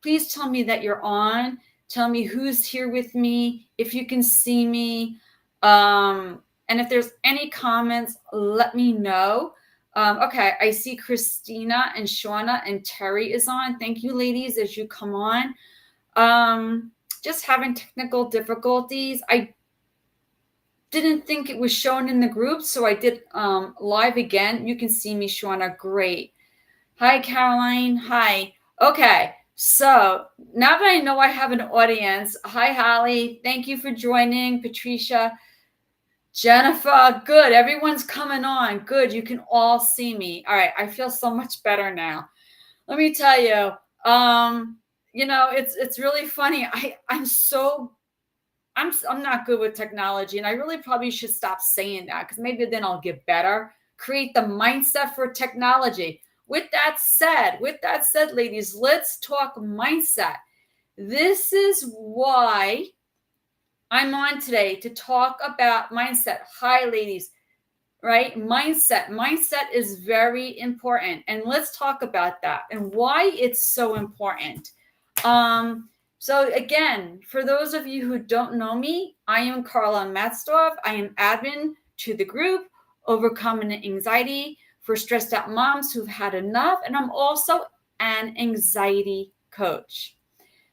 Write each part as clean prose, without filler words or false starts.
please tell me that you're on. Tell me who's here with me, if you can see me. And if there's any comments, let me know. Okay, I see Christina and Shauna and Terry is on. Thank you, ladies, as you come on. Just having technical difficulties. I didn't think it was shown in the group, so I did live again. You can see me, Shauna. Great. Hi, Caroline. Hi. Okay, so now that I know I have an audience, hi, Holly. Thank you for joining. Patricia, Jennifer, good. Everyone's coming on. Good. You can all see me. All right. I feel so much better now. Let me tell you, it's really funny. I'm not good with technology, and I really probably should stop saying that because maybe then I'll get better. Create the mindset for technology. With that said, ladies, let's talk mindset. This is why I'm on today, to talk about mindset. Hi, ladies, right? Mindset is very important, and let's talk about that and why it's so important. So again, for those of you who don't know me, I am Carla Matzdorf. I am admin to the group Overcoming Anxiety for Stressed Out Moms Who've Had Enough, and I'm also an anxiety coach.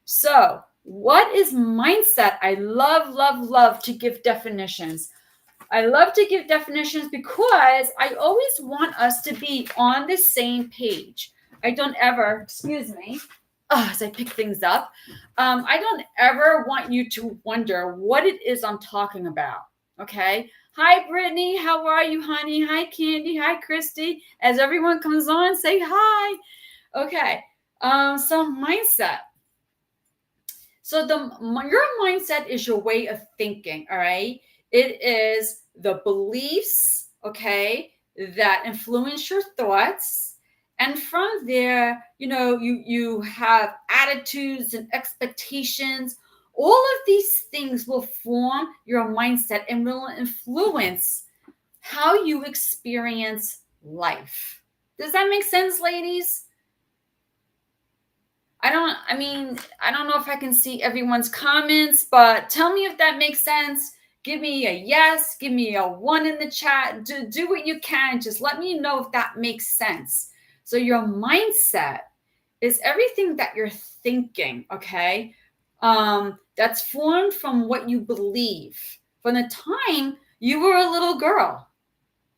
So what is mindset? I love to give definitions. I love to give definitions because I always want us to be on the same page. I don't ever, excuse me, as I pick things up, I don't ever want you to wonder what it is I'm talking about. Okay. Hi, Brittany. How are you, honey? Hi, Candy. Hi, Christy. As everyone comes on, say hi. Okay. So mindset. So your mindset is your way of thinking. All right. It is the beliefs, okay, that influence your thoughts. And from there, you have attitudes and expectations. All of these things will form your mindset and will influence how you experience life. Does that make sense, ladies? I don't know if I can see everyone's comments, but tell me if that makes sense. Give me a yes, give me a 1 in the chat. Do what you can. Just let me know if that makes sense. So your mindset is everything that you're thinking, okay? That's formed from what you believe. From the time you were a little girl.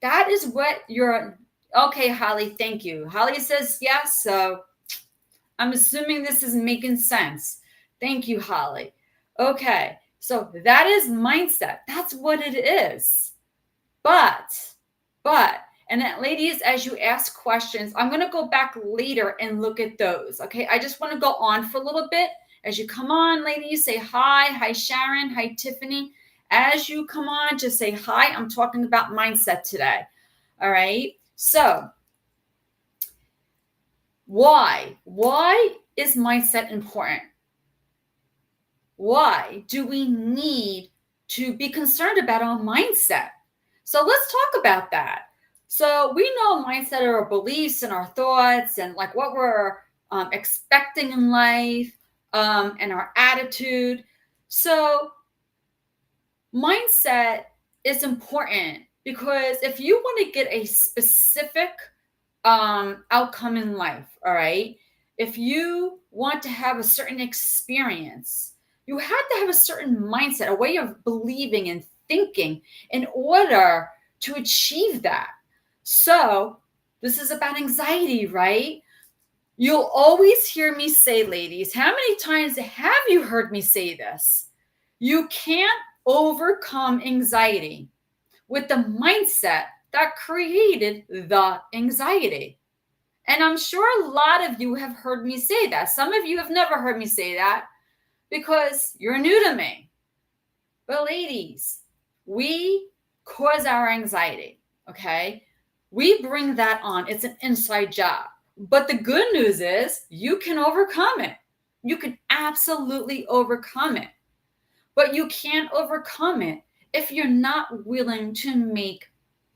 That is what okay, Holly, thank you. Holly says yes, so I'm assuming this is making sense. Thank you, Holly. Okay, so that is mindset. That's what it is. But, and then ladies, as you ask questions, I'm going to go back later and look at those. Okay, I just want to go on for a little bit. As you come on, ladies, say hi. Hi, Sharon. Hi, Tiffany. As you come on, just say hi. I'm talking about mindset today. All right, so why is mindset important? Why do we need to be concerned about our mindset? So let's talk about that. So we know mindset are our beliefs and our thoughts and like what we're expecting in life and our attitude. So mindset is important because if you want to get a specific outcome in life, all right, if you want to have a certain experience, you have to have a certain mindset, a way of believing and thinking in order to achieve that. So this is about anxiety, right? You'll always hear me say, ladies, how many times have you heard me say this? You can't overcome anxiety with the mindset that created the anxiety. And I'm sure a lot of you have heard me say that. Some of you have never heard me say that because you're new to me. But ladies, we cause our anxiety, okay? We bring that on. It's an inside job. But the good news is you can overcome it. You can absolutely overcome it. But you can't overcome it if you're not willing to make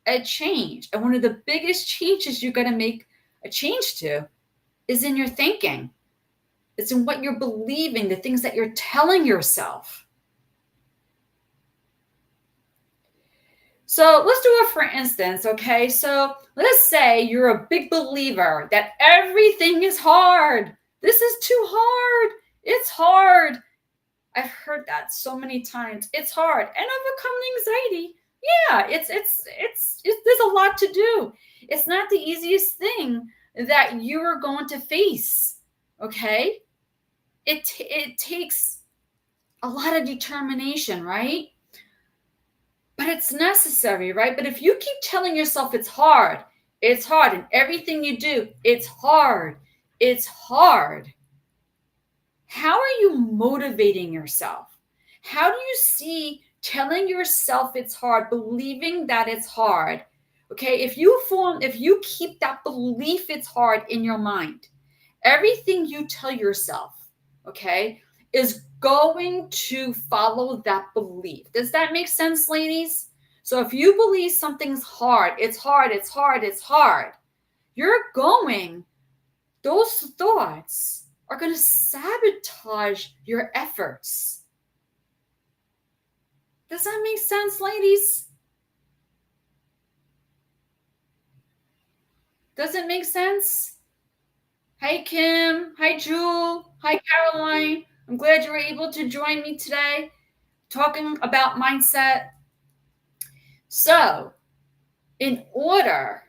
a change. And one of the biggest changes you're going to make a change to is in your thinking. It's in what you're believing, the things that you're telling yourself. So let's do it for instance, okay? So let's say you're a big believer that everything is hard. This is too hard. It's hard. I've heard that so many times. It's hard. And overcoming anxiety, yeah, it's there's a lot to do. It's not the easiest thing that you are going to face. Okay? It takes a lot of determination, right? But it's necessary, right? But if you keep telling yourself it's hard, and everything you do, it's hard, how are you motivating yourself? How do you see telling yourself it's hard, believing that it's hard? Okay, if you keep that belief it's hard in your mind, everything you tell yourself, okay, is going to follow that belief. Does that make sense, ladies? So if you believe something's hard, it's hard, those thoughts are going to sabotage your efforts. Does that make sense, ladies? Does it make sense? Hi, Kim. Hi, Jewel. Hi, Caroline. I'm glad you were able to join me today talking about mindset. So, in order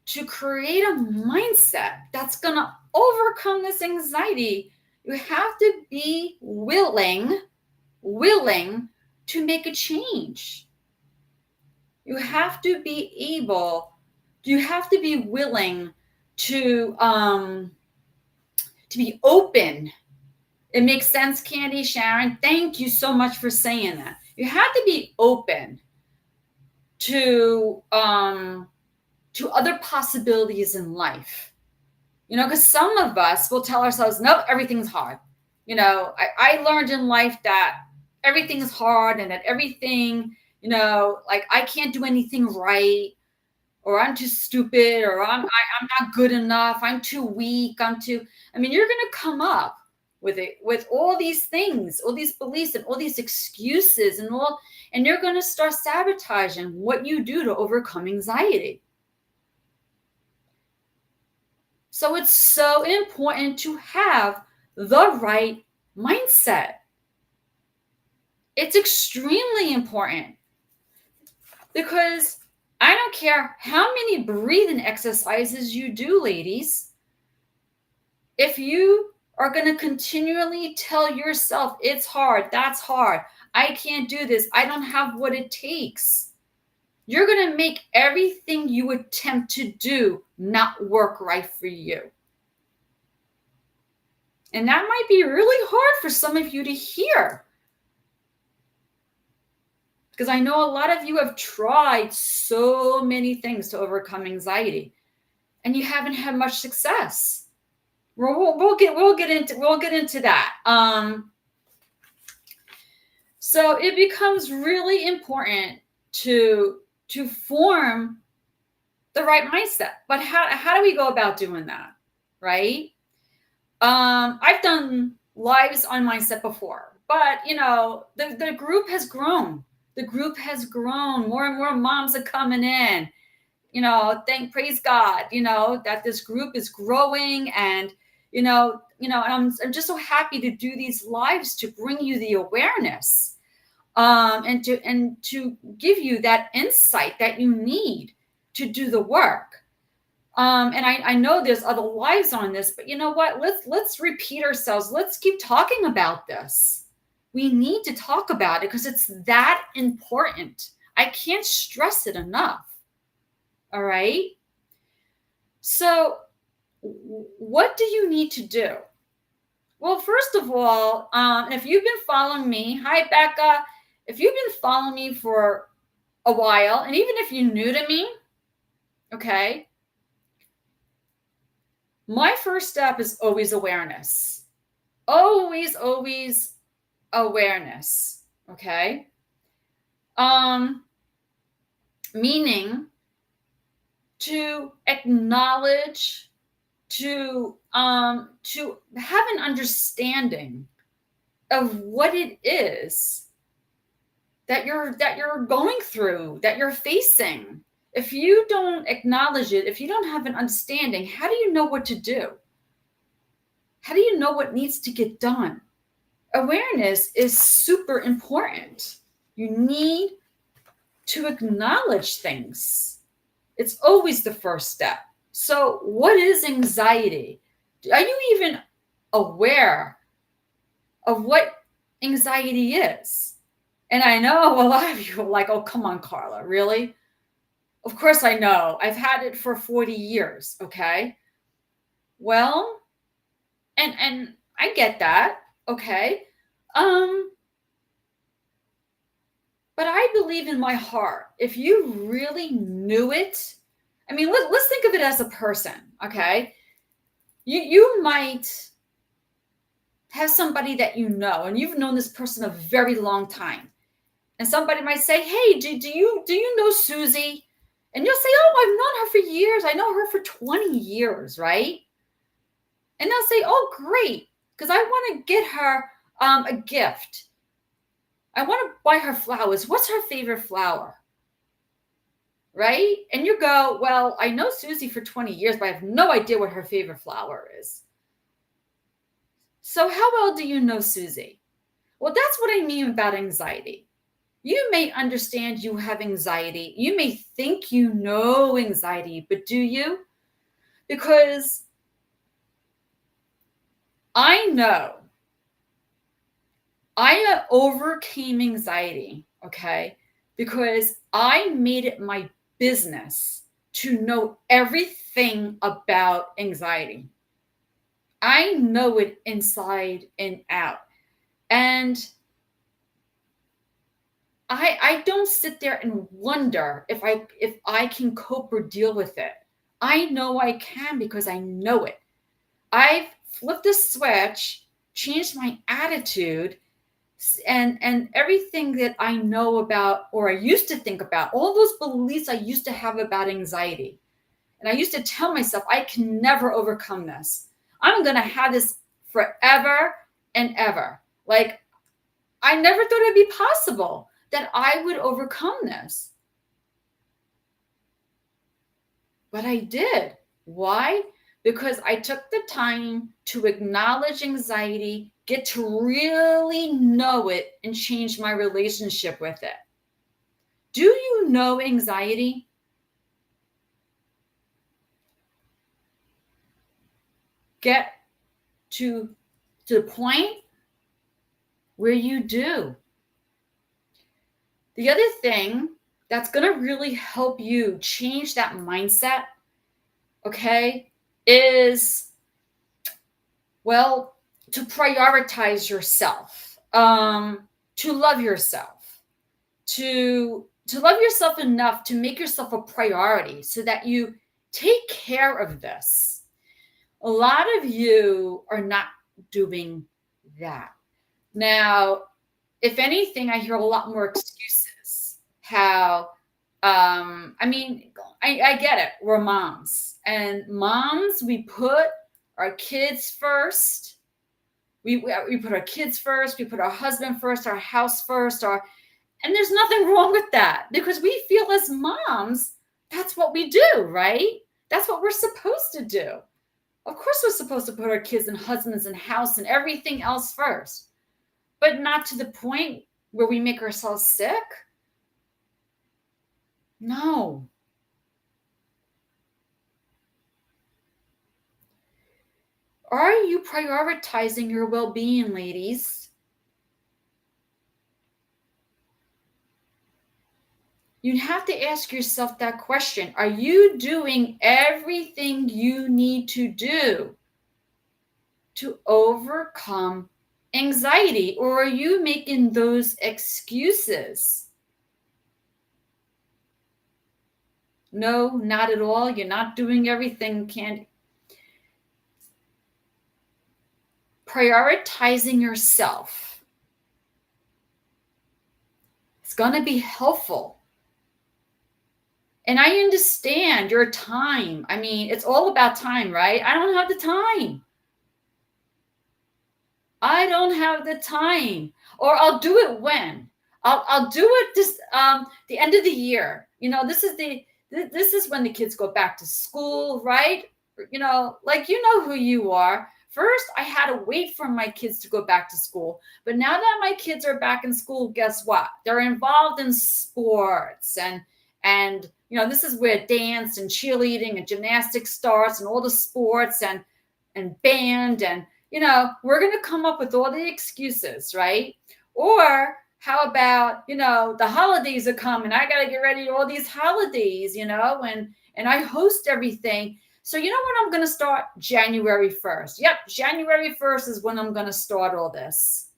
to create a mindset that's going to overcome this anxiety, you have to be willing to make a change. You have to be willing to be open. It makes sense, Candy, Sharon. Thank you so much for saying that. You have to be open to other possibilities in life. You know, because some of us will tell ourselves, nope, everything's hard. You know, I learned in life that everything is hard and that everything, you know, like I can't do anything right, or I'm too stupid, or I'm not good enough, I'm too weak, you're going to come up with all these things, all these beliefs and all these excuses and you're going to start sabotaging what you do to overcome anxiety. So it's so important to have the right mindset. It's extremely important because I don't care how many breathing exercises you do, ladies. If you are going to continually tell yourself it's hard, that's hard, I can't do this, I don't have what it takes, you're going to make everything you attempt to do not work right for you. And that might be really hard for some of you to hear. Because I know a lot of you have tried so many things to overcome anxiety, and you haven't had much success. We'll get into that. So it becomes really important to form the right mindset. But how do we go about doing that, right? I've done lives on mindset before, but you know, the group has grown. The group has grown. More and more moms are coming in. You know, praise God, you know, that this group is growing, and you know, and I'm just so happy to do these lives to bring you the awareness, and to give you that insight that you need to do the work. And I know there's other lives on this, but you know what? Let's repeat ourselves. Let's keep talking about this. We need to talk about it because it's that important. I can't stress it enough. All right. So what do you need to do? Well, first of all, if you've been following me, hi, Becca. If you've been following me for a while, and even if you're new to me, okay, my first step is always awareness. Always awareness. Okay. Meaning to acknowledge, to to have an understanding of what it is that you're going through, that you're facing. If you don't acknowledge it, if you don't have an understanding, how do you know what to do? How do you know what needs to get done? Awareness is super important. You need to acknowledge things. It's always the first step. So, what is anxiety? Are you even aware of what anxiety is? And I know a lot of you are like, oh, come on, Carla, really? Of course I know. I've had it for 40 years, okay? Well, and I get that, okay? Um, but I believe in my heart, if you really knew it, I mean, let's think of it as a person, okay? You might have somebody that you know, and you've known this person a very long time. And somebody might say, hey, do you know Susie? And you'll say, oh, I've known her for years. I know her for 20 years, right? And they'll say, oh, great, because I want to get her a gift. I want to buy her flowers. What's her favorite flower? Right? And you go, well, I know Susie for 20 years, but I have no idea what her favorite flower is. So how well do you know Susie? Well, that's what I mean about anxiety. You may understand you have anxiety. You may think you know anxiety, but do you? Because I know I overcame anxiety, okay? Because I made it my business to know everything about anxiety. I know it inside and out. And I don't sit there and wonder if I can cope or deal with it. I know I can because I know it. I've flipped the switch, changed my attitude, and everything that I know about, or I used to think about, all those beliefs I used to have about anxiety. And I used to tell myself, I can never overcome this. I'm going to have this forever and ever. Like, I never thought it'd be possible that I would overcome this. But I did. Why? Because I took the time to acknowledge anxiety, get to really know it, and change my relationship with it. Do you know anxiety? Get to the point where you do. The other thing that's going to really help you change that mindset, okay, is, well, to prioritize yourself, to love yourself, to love yourself enough to make yourself a priority so that you take care of this. A lot of you are not doing that. Now, if anything, I hear a lot more excuses. How, I mean, I get it. We're moms. And moms, we put our kids first. We put our kids first. We put our husband first, our house first. And there's nothing wrong with that because we feel as moms, that's what we do, right? That's what we're supposed to do. Of course, we're supposed to put our kids and husbands and house and everything else first, but not to the point where we make ourselves sick. No. Are you prioritizing your well-being, ladies? You have to ask yourself that question. Are you doing everything you need to do to overcome anxiety, or are you making those excuses? No, not at all. You're not doing everything. Prioritizing yourself. It's going to be helpful. And I understand your time. I mean, it's all about time, right? I don't have the time. I don't have the time, or I'll do it when. I'll do it this the end of the year. This is when the kids go back to school, right? Like who you are. First, I had to wait for my kids to go back to school. But now that my kids are back in school, guess what? They're involved in sports and this is where dance and cheerleading and gymnastics starts and all the sports and band and we're going to come up with all the excuses, right? Or how about, the holidays are coming. I got to get ready to all these holidays, and I host everything. So you know what? I'm going to start January 1st. Yep, January 1st is when I'm going to start all this.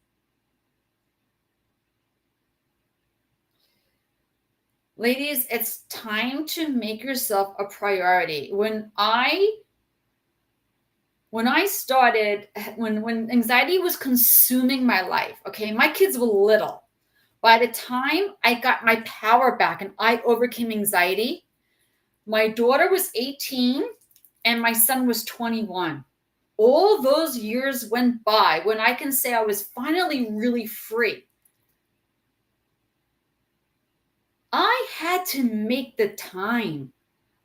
Ladies, it's time to make yourself a priority. When started, when anxiety was consuming my life, okay, my kids were little. By the time I got my power back and I overcame anxiety, my daughter was 18 and my son was 21. All those years went by when I can say I was finally really free. I had to make the time.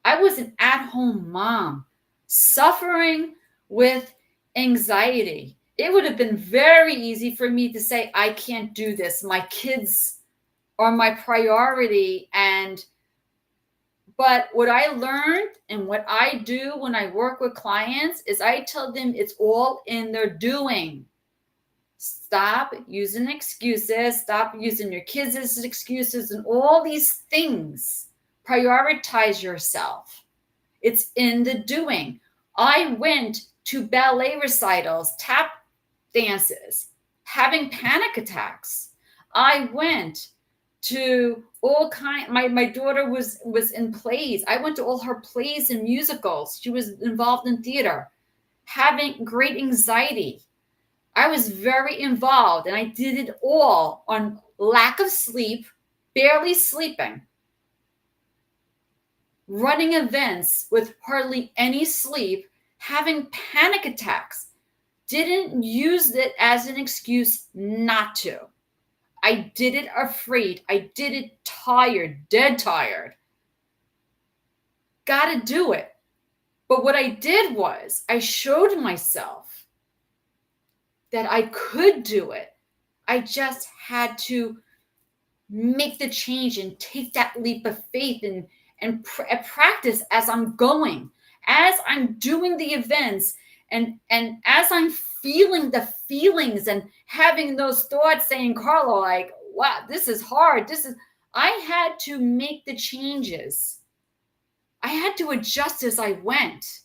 I was an at-home mom suffering with anxiety. It would have been very easy for me to say, I can't do this. My kids are my priority. But what I learned and what I do when I work with clients is I tell them it's all in their doing. Stop using excuses. Stop using your kids as excuses and all these things. Prioritize yourself. It's in the doing. I went to ballet recitals, tap dances, having panic attacks. I went to all kinds. My daughter was in plays. I went to all her plays and musicals. She was involved in theater, having great anxiety. I was very involved, and I did it all on lack of sleep, barely sleeping, running events with hardly any sleep, having panic attacks. Didn't use it as an excuse not to. I did it afraid. I did it tired, dead tired. Got to do it. But what I did was I showed myself that I could do it. I just had to make the change and take that leap of faith and practice as I'm going, as I'm doing the events, and as I'm feeling the feelings and having those thoughts saying, Carla, like, wow, this is hard. I had to make the changes. I had to adjust as I went.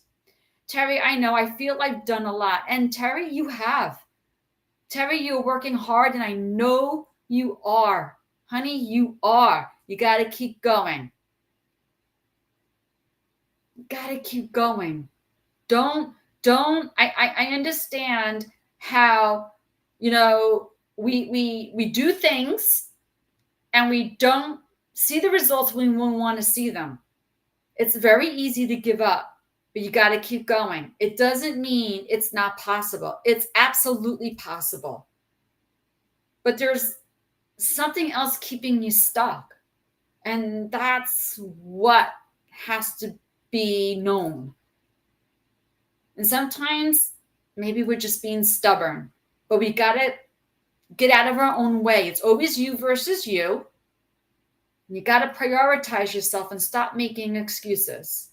Terry, I know, I feel I've done a lot. And Terry, you have. Terry, you're working hard, and I know you are. Honey, you are. You got to keep going. Got to keep going. I understand how, we do things and we don't see the results when we want to see them. It's very easy to give up, but you got to keep going. It doesn't mean it's not possible. It's absolutely possible. But there's something else keeping you stuck. And that's what has to be known. And sometimes maybe we're just being stubborn, but we got to get out of our own way. It's always you versus you. You got to prioritize yourself and stop making excuses.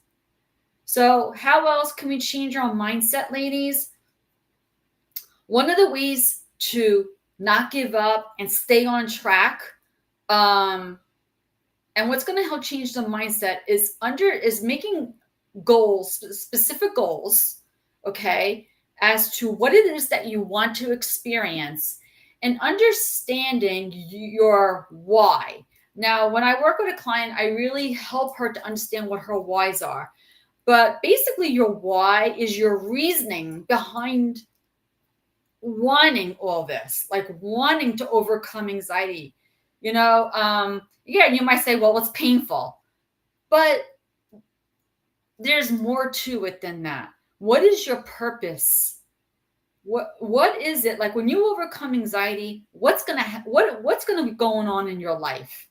So how else can we change our mindset, ladies? One of the ways to not give up and stay on track, and what's going to help change the mindset is making goals, specific goals, okay, as to what it is that you want to experience and understanding your why. Now, when I work with a client, I really help her to understand what her whys are. But basically, your why is your reasoning behind wanting all this, like wanting to overcome anxiety. You might say, well, it's painful. But there's more to it than that. What is your purpose? What is it like when you overcome anxiety? What's gonna be going on in your life?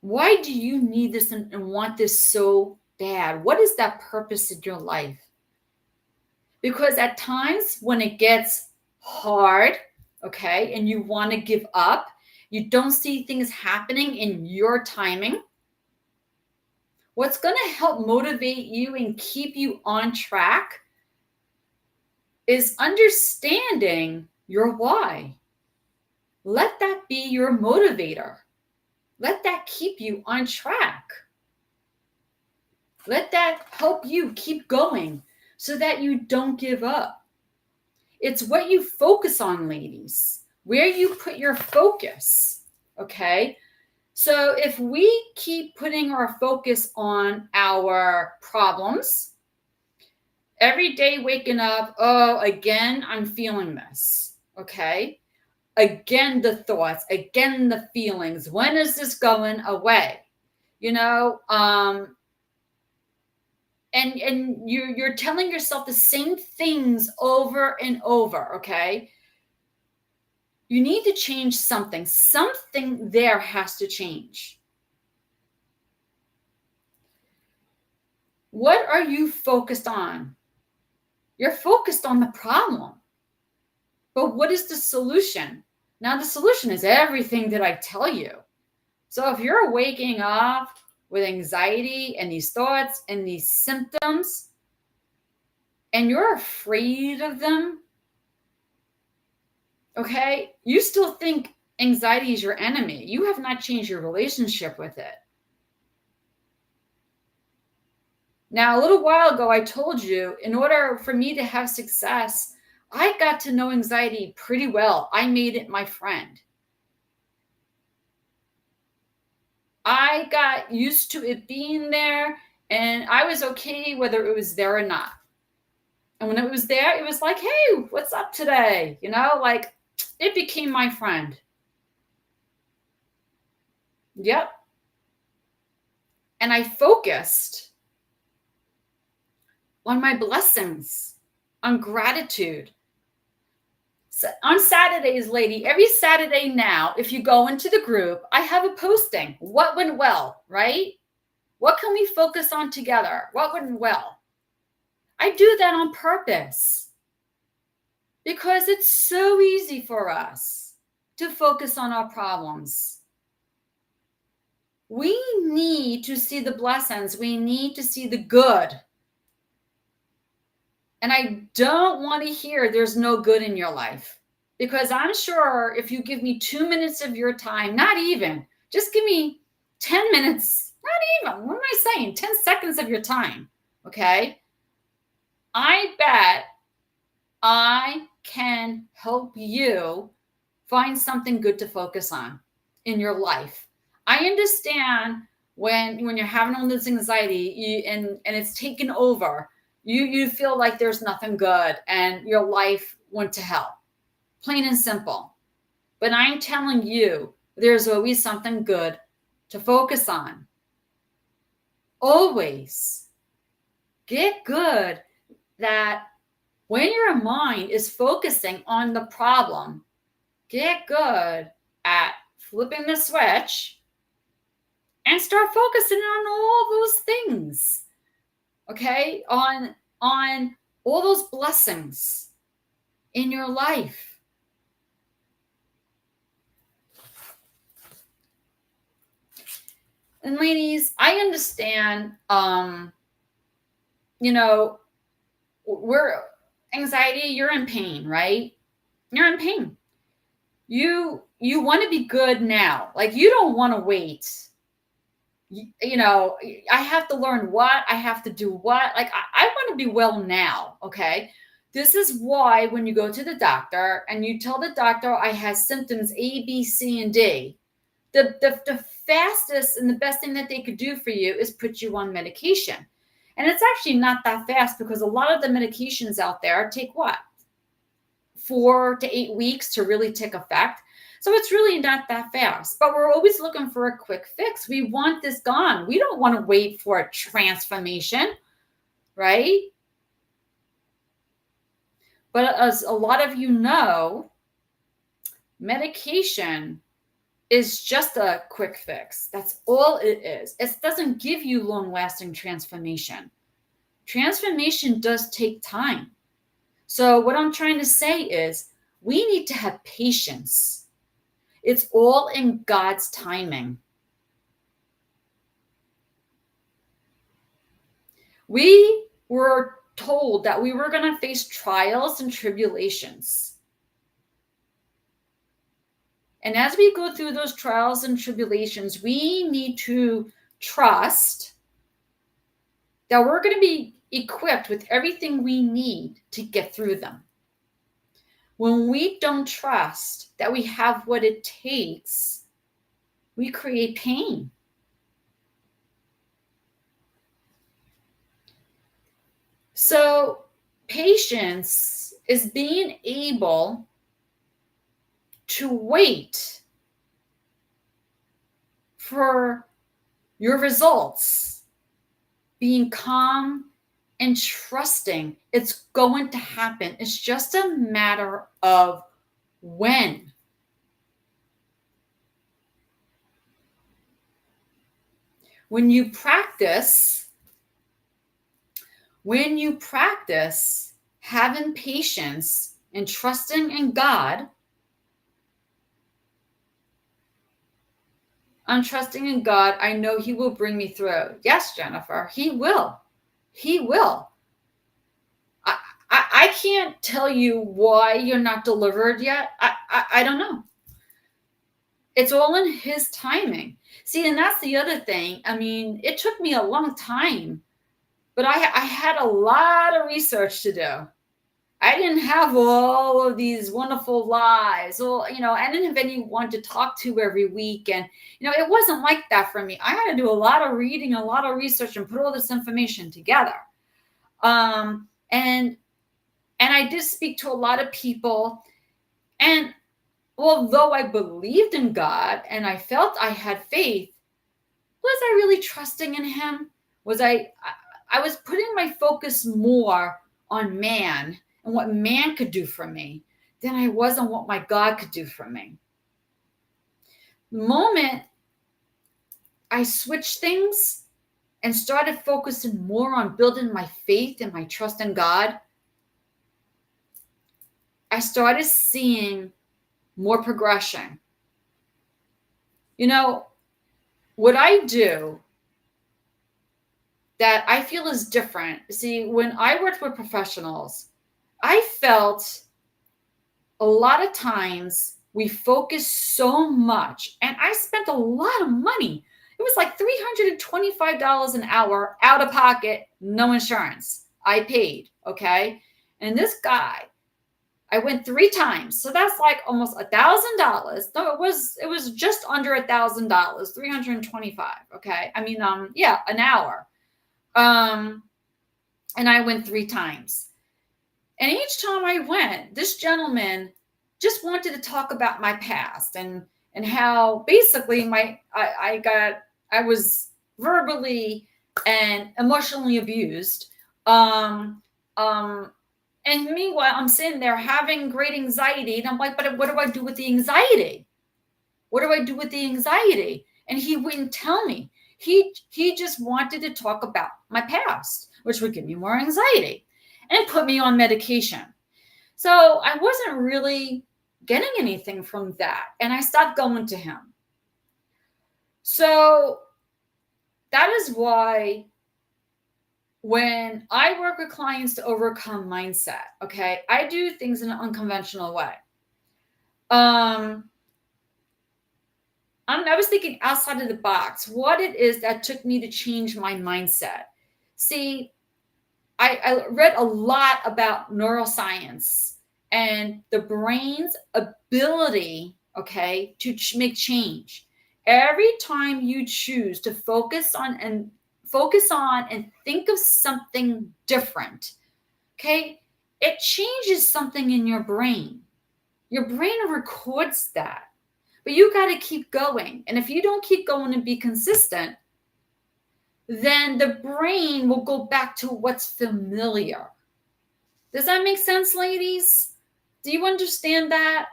Why do you need this and want this so bad? What is that purpose in your life? Because at times when it gets hard, okay, and you want to give up, you don't see things happening in your timing. What's going to help motivate you and keep you on track is understanding your why. Let that be your motivator. Let that keep you on track. Let that help you keep going so that you don't give up. It's what you focus on, ladies, where you put your focus, okay? So if we keep putting our focus on our problems, every day waking up, oh, again, I'm feeling this, okay? Again, the thoughts, again, the feelings. When is this going away? You know, and you're telling yourself the same things over and over, okay? You need to change something. Something there has to change. What are you focused on? You're focused on the problem. But what is the solution? Now, the solution is everything that I tell you. So if you're waking up with anxiety and these thoughts and these symptoms, and you're afraid of them, okay, you still think anxiety is your enemy. You have not changed your relationship with it. Now, a little while ago, I told you, in order for me to have success, I got to know anxiety pretty well. I made it my friend. I got used to it being there, and I was okay whether it was there or not. And when it was there, it was like, hey, what's up today? You know, like it became my friend. Yep. And I focused on my blessings, on gratitude. So on Saturdays, lady, every Saturday now, if you go into the group, I have a posting. What went well, right? What can we focus on together? What went well? I do that on purpose because it's so easy for us to focus on our problems. We need to see the blessings. We need to see the good. And I don't want to hear there's no good in your life, because I'm sure if you give me 2 minutes of your time, not even, just give me 10 minutes, not even, what am I saying? 10 seconds of your time, okay? I bet I can help you find something good to focus on in your life. I understand when you're having all this anxiety and it's taken over, you feel like there's nothing good and your life went to hell, plain and simple. But I'm telling you, there's always something good to focus on. Always. Get good that when your mind is focusing on the problem, get good at flipping the switch and start focusing on all those things. Okay? On all those blessings in your life. And ladies, I understand we're anxiety, you're in pain, right? You're in pain. You want to be good now. Like you don't want to wait. You know, I have to learn what, I have to do what. Like I want to be well now, okay? This is why when you go to the doctor and you tell the doctor I have symptoms A, B, C, and D, the fastest and the best thing that they could do for you is put you on medication. And it's actually not that fast because a lot of the medications out there take what? 4 to 8 weeks to really take effect. So it's really not that fast, but we're always looking for a quick fix. We want this gone. We don't want to wait for a transformation, right? But as a lot of you know, medication is just a quick fix. That's all it is. It doesn't give you long-lasting transformation. Transformation does take time. So what I'm trying to say is we need to have patience. It's all in God's timing. We were told that we were going to face trials and tribulations. And as we go through those trials and tribulations, we need to trust that we're going to be equipped with everything we need to get through them. When we don't trust that we have what it takes, we create pain. So patience is being able to wait for your results, being calm and trusting it's going to happen. It's just a matter of when. When you practice having patience and trusting in God, I'm trusting in God. I know He will bring me through. Yes, Jennifer, He will. He will. I can't tell you why you're not delivered yet. I don't know. It's all in His timing. See, and that's the other thing. I mean, it took me a long time, but I had a lot of research to do. I didn't have all of these wonderful lives. Well, I didn't have anyone to talk to every week. And, it wasn't like that for me. I had to do a lot of reading, a lot of research, and put all this information together. And I did speak to a lot of people. And although I believed in God and I felt I had faith, was I really trusting in Him? I was putting my focus more on man and what man could do for me than I was on what my God could do for me. The moment I switched things and started focusing more on building my faith and my trust in God, I started seeing more progression. What I do that I feel is different. See, when I worked with professionals, I felt a lot of times we focus so much, and I spent a lot of money. It was like $325 an hour out of pocket, no insurance. I paid, okay? And this guy, I went 3 times. So that's like almost $1,000. No, it was just under $1,000, 325, okay? I mean, an hour. And I went 3 times. And each time I went, this gentleman just wanted to talk about my past and how basically I was verbally and emotionally abused. And meanwhile, I'm sitting there having great anxiety. And I'm like, but what do I do with the anxiety? What do I do with the anxiety? And he wouldn't tell me. He just wanted to talk about my past, which would give me more anxiety and put me on medication. So I wasn't really getting anything from that. And I stopped going to him. So that is why when I work with clients to overcome mindset, okay, I do things in an unconventional way. I was thinking outside of the box, what it is that took me to change my mindset. See, I read a lot about neuroscience and the brain's ability, okay, to make change. Every time you choose to focus on and think of something different, okay, it changes something in your brain. Your brain records that. But you got to keep going. And if you don't keep going and be consistent, then the brain will go back to what's familiar. Does that make sense, ladies? Do you understand that?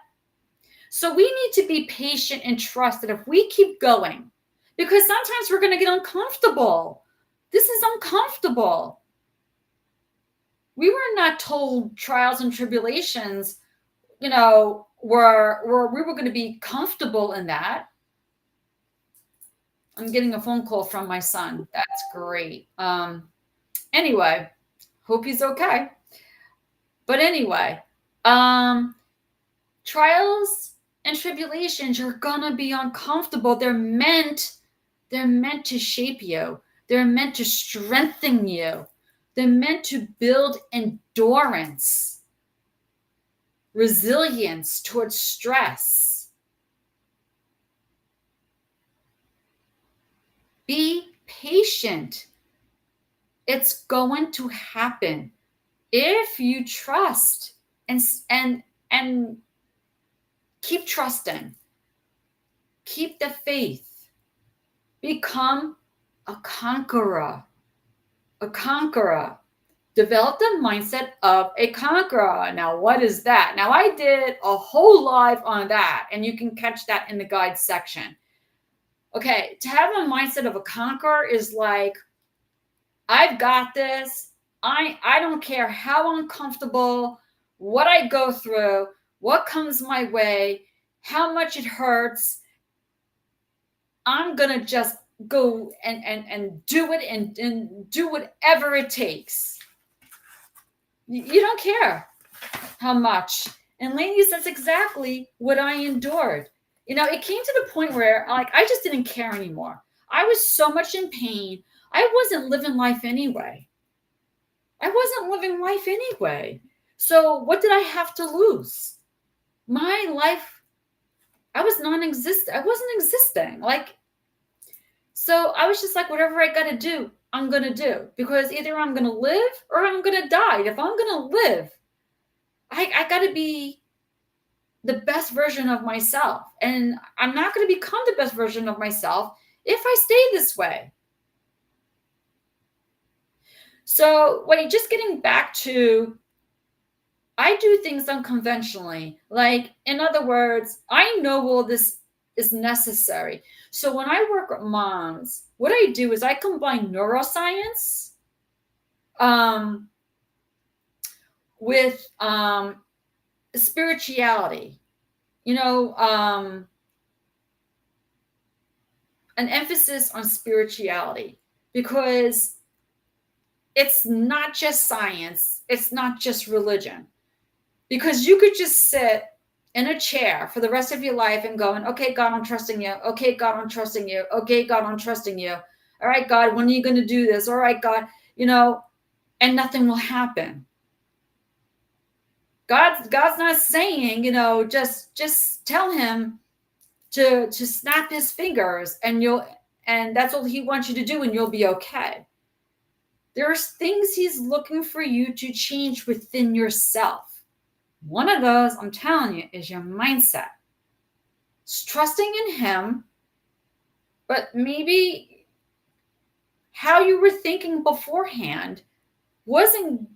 So we need to be patient and trust that if we keep going, because sometimes we're going to get uncomfortable. This is uncomfortable. We were not told trials and tribulations, where we were going to be comfortable in that. I'm getting a phone call from my son. That's great. Anyway, hope he's okay. But anyway, trials and tribulations are gonna be uncomfortable. They're meant to shape you. They're meant to strengthen you. They're meant to build endurance, resilience towards stress. Be patient. It's going to happen if you trust and keep trusting. Keep the faith. Become a conqueror. A conqueror. Develop the mindset of a conqueror. Now, what is that? Now, I did a whole live on that, and you can catch that in the guide section. Okay, to have a mindset of a conqueror is like, I've got this. I don't care how uncomfortable, what I go through, what comes my way, how much it hurts. I'm going to just go and do it and do whatever it takes. You don't care how much. And ladies, that's exactly what I endured. It came to the point where I just didn't care anymore. I was so much in pain. I wasn't living life anyway. So what did I have to lose? My life, I was non-existent. I wasn't existing. So I was just like, whatever I got to do, I'm going to do. Because either I'm going to live or I'm going to die. If I'm going to live, I got to be the best version of myself. And I'm not going to become the best version of myself if I stay this way. So just getting back to, I do things unconventionally. In other words, I know all this is necessary. So when I work with moms, what I do is I combine neuroscience with spirituality. An emphasis on spirituality, because it's not just science. It's not just religion. Because you could just sit in a chair for the rest of your life and going, okay, God, I'm trusting you. Okay, God, I'm trusting you. Okay, God, I'm trusting you. All right, God, when are you going to do this? All right, God, and nothing will happen. God's not saying, just tell him to snap his fingers and that's all he wants you to do and you'll be okay. There's things he's looking for you to change within yourself. One of those, I'm telling you, is your mindset. It's trusting in him, but maybe how you were thinking beforehand wasn't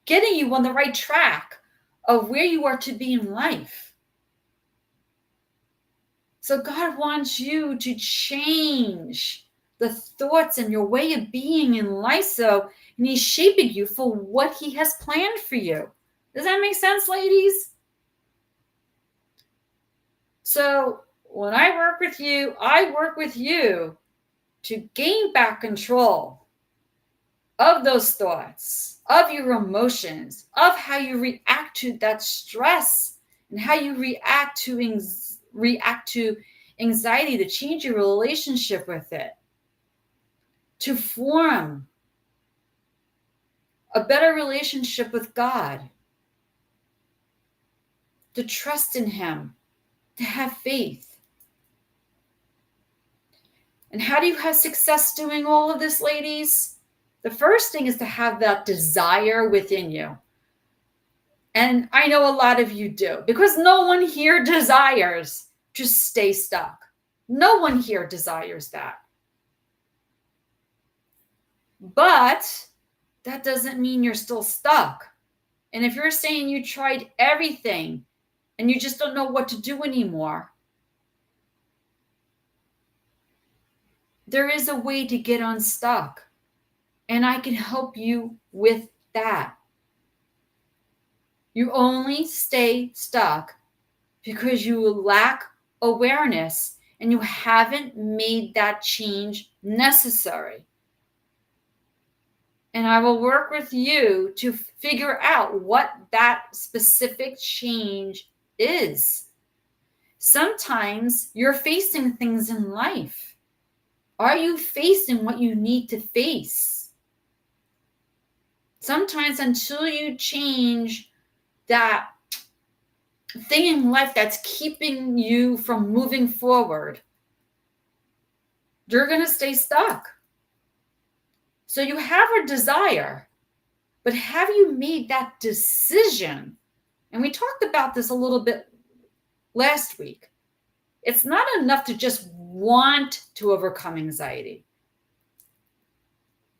getting you on the right track of where you are to be in life. So God wants you to change the thoughts and your way of being in life, and he's shaping you for what he has planned for you. Does that make sense, ladies? So when I work with you to gain back control of those thoughts, of your emotions, of how you react to that stress, and how you react to anxiety, to change your relationship with it, to form a better relationship with God, to trust in him, to have faith. And how do you have success doing all of this, ladies? The first thing is to have that desire within you. And I know a lot of you do, because no one here desires to stay stuck. No one here desires that. But that doesn't mean you're still stuck. And if you're saying you tried everything and you just don't know what to do anymore, there is a way to get unstuck. And I can help you with that. You only stay stuck because you lack awareness and you haven't made that change necessary. And I will work with you to figure out what that specific change is. Sometimes you're facing things in life. Are you facing what you need to face? Sometimes until you change that thing in life that's keeping you from moving forward, you're going to stay stuck. So you have a desire, but have you made that decision? And we talked about this a little bit last week. It's not enough to just want to overcome anxiety.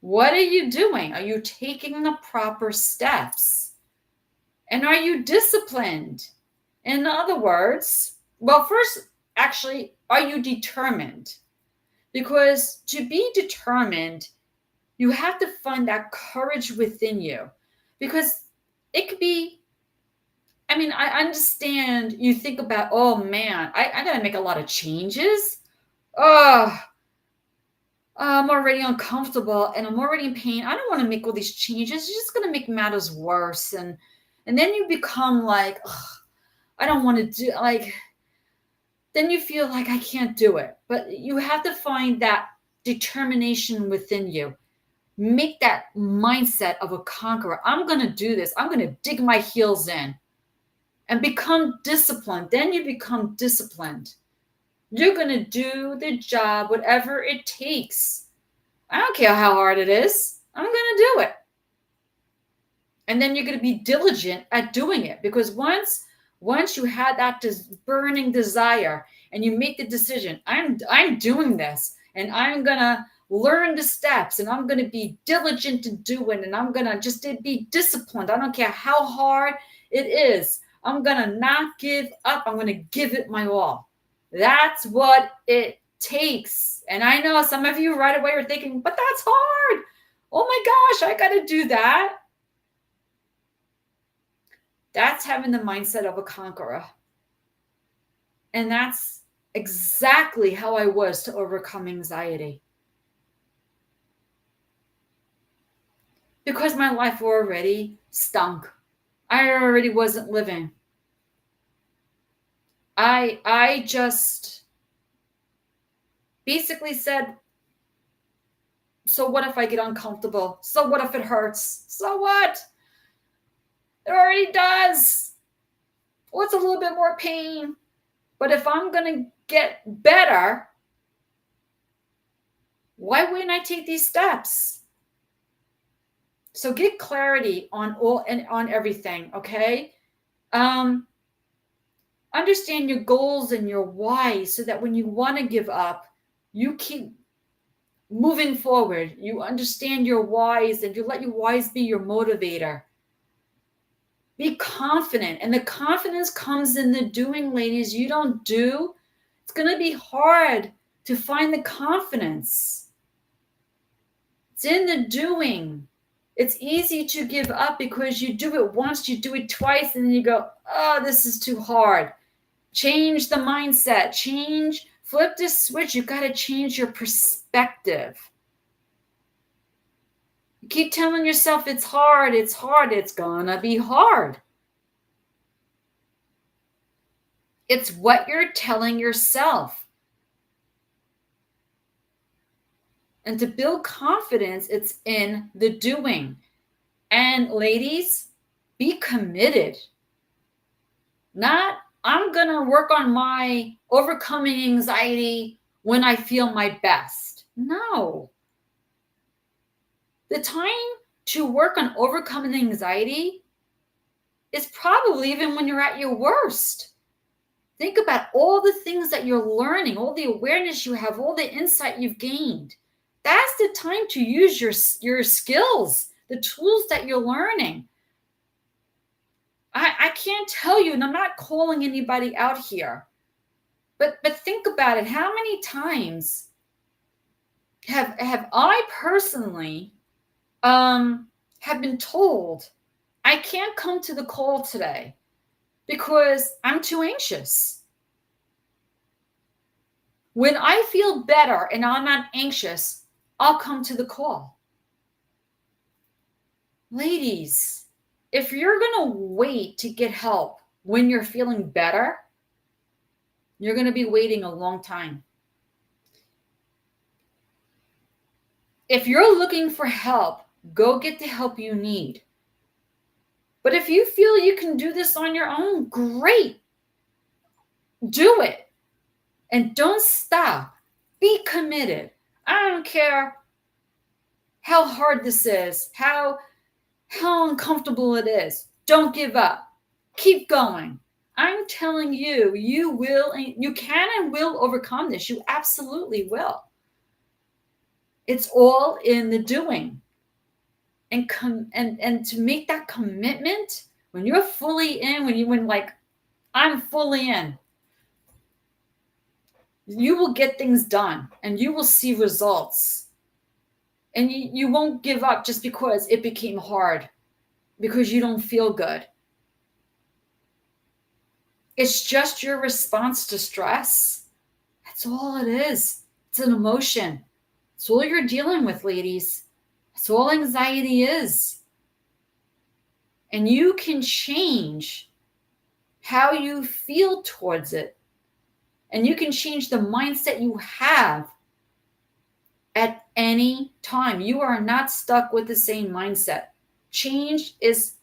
What are you doing? Are you taking the proper steps? And are you disciplined? In other words, well, first, actually, are you determined? Because to be determined, you have to find that courage within you. Because it could be, I understand you think about, oh man, I got to make a lot of changes. Oh, I'm already uncomfortable and I'm already in pain. I don't want to make all these changes. It's just going to make matters worse. And then you become like, I don't want to do, then you feel like I can't do it. But you have to find that determination within you. Make that mindset of a conqueror. I'm going to do this. I'm going to dig my heels in and become disciplined. Then you become disciplined. You're going to do the job, whatever it takes. I don't care how hard it is. I'm going to do it. And then you're going to be diligent at doing it, because once you had that burning desire and you make the decision, I'm doing this, and I'm going to learn the steps, and I'm going to be diligent to do it, and I'm going to just be disciplined. I don't care how hard it is. I'm going to not give up. I'm going to give it my all. That's what it takes. And I know some of you right away are thinking, but that's hard. Oh my gosh, I got to do that. That's having the mindset of a conqueror. And that's exactly how I was to overcome anxiety. Because my life already stunk. I already wasn't living. I just basically said, so what if I get uncomfortable? So what if it hurts? So what? It already does. Well, it's a little bit more pain. But if I'm going to get better, why wouldn't I take these steps? So get clarity on on everything, okay? Understand your goals and your why, so that when you want to give up, you keep moving forward. You understand your whys, and you let your whys be your motivator. Be confident. And the confidence comes in the doing, ladies. You don't do, it's going to be hard to find the confidence. It's in the doing. It's easy to give up because you do it once, you do it twice, and then you go, oh, this is too hard. Change the mindset. Flip the switch. You got to change your perspective. You keep telling yourself it's hard, it's gonna be hard. It's what you're telling yourself. And to build confidence, it's in the doing. And ladies, be committed. Not, I'm gonna work on my overcoming anxiety when I feel my best. No. The time to work on overcoming anxiety is probably even when you're at your worst. Think about all the things that you're learning, all the awareness you have, all the insight you've gained. That's the time to use your skills, the tools that you're learning. I can't tell you, and I'm not calling anybody out here, but think about it. How many times have I personally have been told I can't come to the call today because I'm too anxious? When I feel better and I'm not anxious, I'll come to the call. Ladies, if you're going to wait to get help when you're feeling better, you're going to be waiting a long time. If you're looking for help, go get the help you need. But if you feel you can do this on your own, great. Do it. And don't stop. Be committed. I don't care how hard this is, how uncomfortable it is. Don't give up. Keep going. I'm telling you, you can and will overcome this. You absolutely will. It's all in the doing. And to make that commitment, when you're fully in, when like I'm fully in, you will get things done and you will see results. And you won't give up just because it became hard, because you don't feel good. It's just your response to stress. That's all it is. It's an emotion. It's all you're dealing with, ladies. That's all anxiety is. And you can change how you feel towards it. And you can change the mindset you have at any time. You are not stuck with the same mindset. Change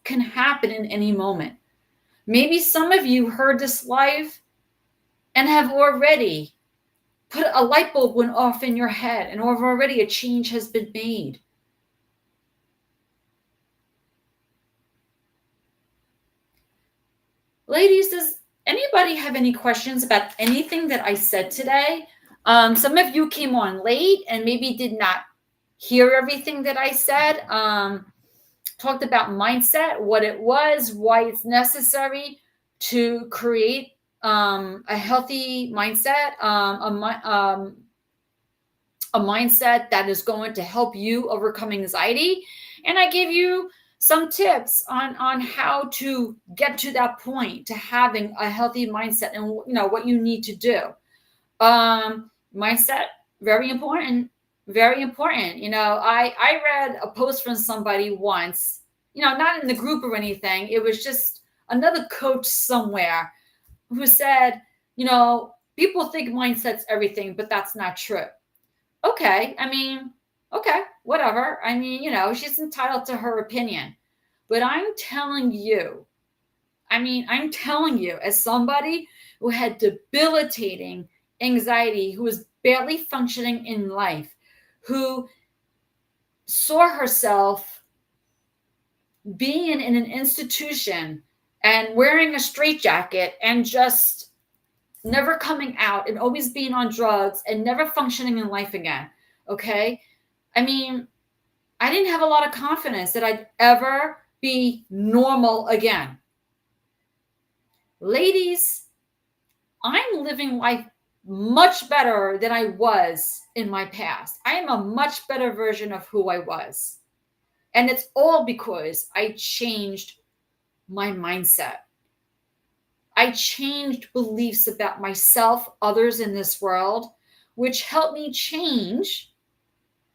can happen in any moment. Maybe some of you heard this live and have already put a light bulb went off in your head, and already a change has been made. Ladies, does anybody have any questions about anything that I said today? Some of you came on late and maybe did not hear everything that I said. Talked about mindset, what it was, why it's necessary to create a healthy mindset, a mindset that is going to help you overcome anxiety. And I gave you some tips on how to get to that point, to having a healthy mindset, and what you need to do. Mindset, very important. Very important. I read a post from somebody once, not in the group or anything. It was just another coach somewhere who said, people think mindset's everything, but that's not true. Okay. Okay, whatever. She's entitled to her opinion. But I'm telling you, as somebody who had debilitating anxiety, who was barely functioning in life, who saw herself being in an institution and wearing a straitjacket and just never coming out and always being on drugs and never functioning in life again. Okay. I didn't have a lot of confidence that I'd ever be normal again. Ladies, I'm living life much better than I was in my past. I am a much better version of who I was. And it's all because I changed my mindset. I changed beliefs about myself, others in this world, which helped me change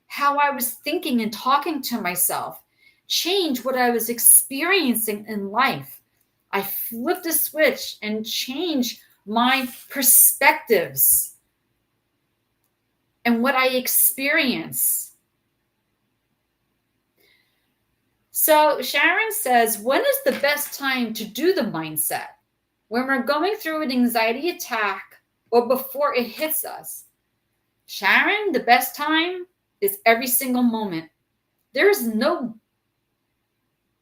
how I was thinking and talking to myself, change what I was experiencing in life. I flipped a switch and changed my perspectives and what I experience. So Sharon says, when is the best time to do the mindset? When we're going through an anxiety attack or before it hits us? Sharon, the best time is every single moment. There is no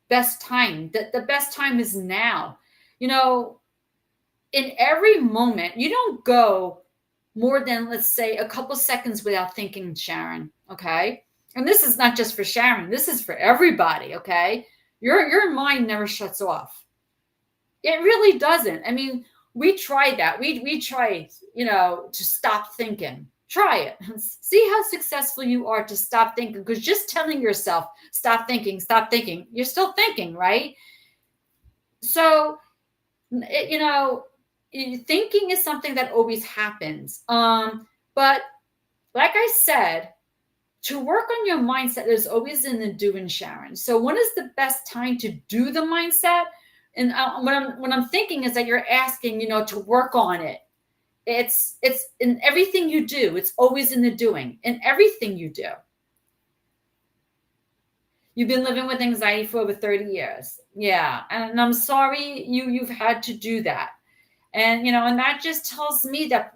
best time. The best time is now. In every moment, you don't go more than, let's say, a couple seconds without thinking, Sharon. Okay. And this is not just for Sharon. This is for everybody. Okay. Your mind never shuts off. It really doesn't. I mean, we tried that. We tried, to stop thinking. Try it. See how successful you are to stop thinking. Because just telling yourself, stop thinking, you're still thinking, right? So, thinking is something that always happens. But like I said, to work on your mindset is always in the doing, Sharon. So when is the best time to do the mindset? And what I'm thinking is that you're asking, to work on it. It's in everything you do. It's always in the doing, in everything you do. You've been living with anxiety for over 30 years. Yeah. And I'm sorry you've had to do that. And, and that just tells me that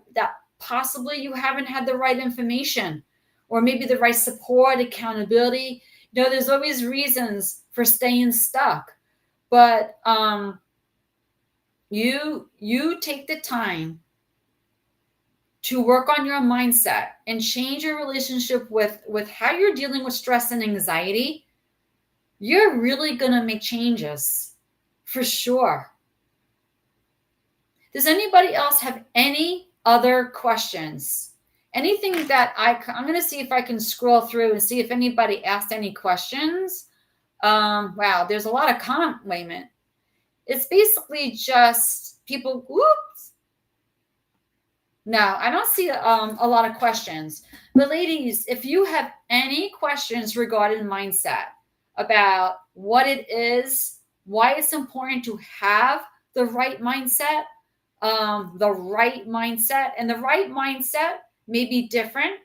possibly you haven't had the right information or maybe the right support, accountability. There's always reasons for staying stuck. But you take the time to work on your mindset and change your relationship with how you're dealing with stress and anxiety. You're really going to make changes for sure. Does anybody else have any other questions? Anything that I'm going to see if I can scroll through and see if anybody asked any questions. Wow, there's a lot of wait a minute. It's basically just people. Whoops. No, I don't see a lot of questions. But ladies, if you have any questions regarding mindset, about what it is, why it's important to have the right mindset, and the right mindset may be different.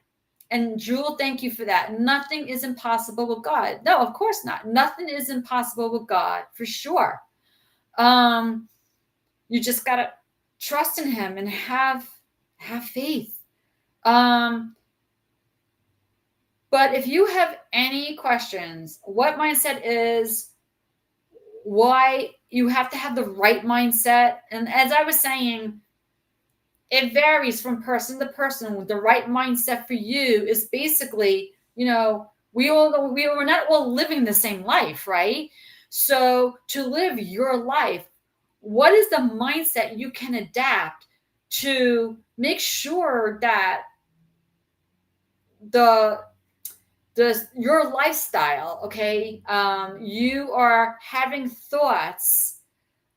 And Jewel, thank you for that. Nothing is impossible with God. No, of course not. Nothing is impossible with God, for sure. You just gotta trust in Him and have faith. But if you have any questions, what mindset is, why you have to have the right mindset, and as I was saying, it varies from person to person. The right mindset for you is basically, we're not all living the same life, right? So to live your life, what is the mindset you can adapt to make sure that your lifestyle, okay, you are having thoughts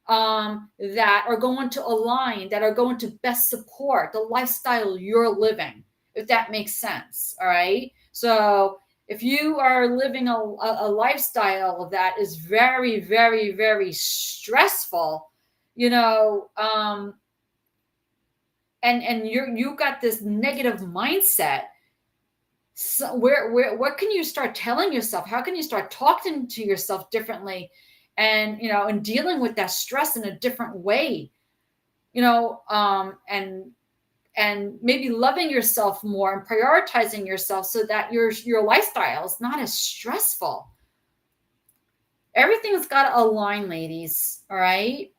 that are going to align, that are going to best support the lifestyle you're living, if that makes sense. All right. So if you are living a lifestyle that is very, very, very stressful, and you got this negative mindset. So what can you start telling yourself? How can you start talking to yourself differently, and and dealing with that stress in a different way, and maybe loving yourself more and prioritizing yourself so that your lifestyle is not as stressful. Everything's got to align, ladies. All right.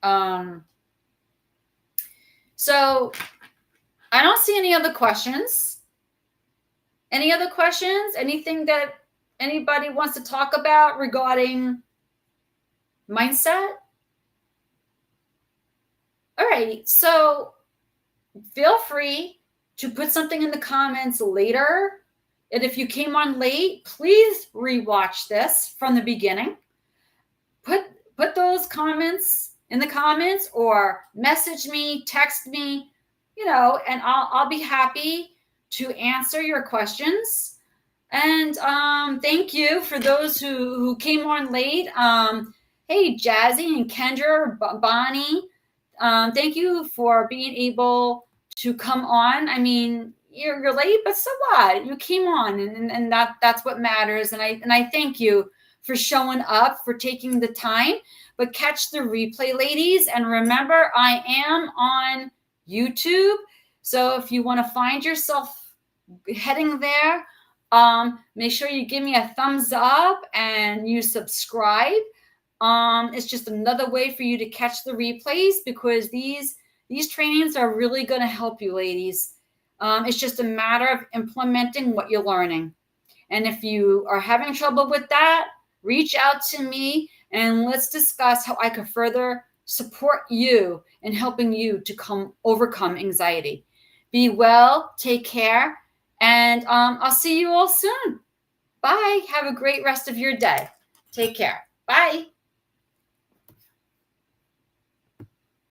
So I don't see any other questions. Any other questions? Anything that anybody wants to talk about regarding mindset? All right. So feel free to put something in the comments later. And if you came on late, please rewatch this from the beginning. Put those comments in the comments or message me, text me, and I'll be happy to answer your questions. And thank you for those who came on late. Hey, Jazzy and Kendra, Bonnie, thank you for being able to come on. I mean, you're late, but so what? You came on, and that's what matters. And I thank you for showing up, for taking the time. But catch the replay, ladies. And remember, I am on YouTube. So if you want to find yourself heading there, make sure you give me a thumbs up and you subscribe. It's just another way for you to catch the replays, because these trainings are really going to help you, ladies. It's just a matter of implementing what you're learning. And if you are having trouble with that, reach out to me and let's discuss how I can further support you in helping you to overcome anxiety. Be well, take care, and I'll see you all soon. Bye. Have a great rest of your day. Take care. Bye.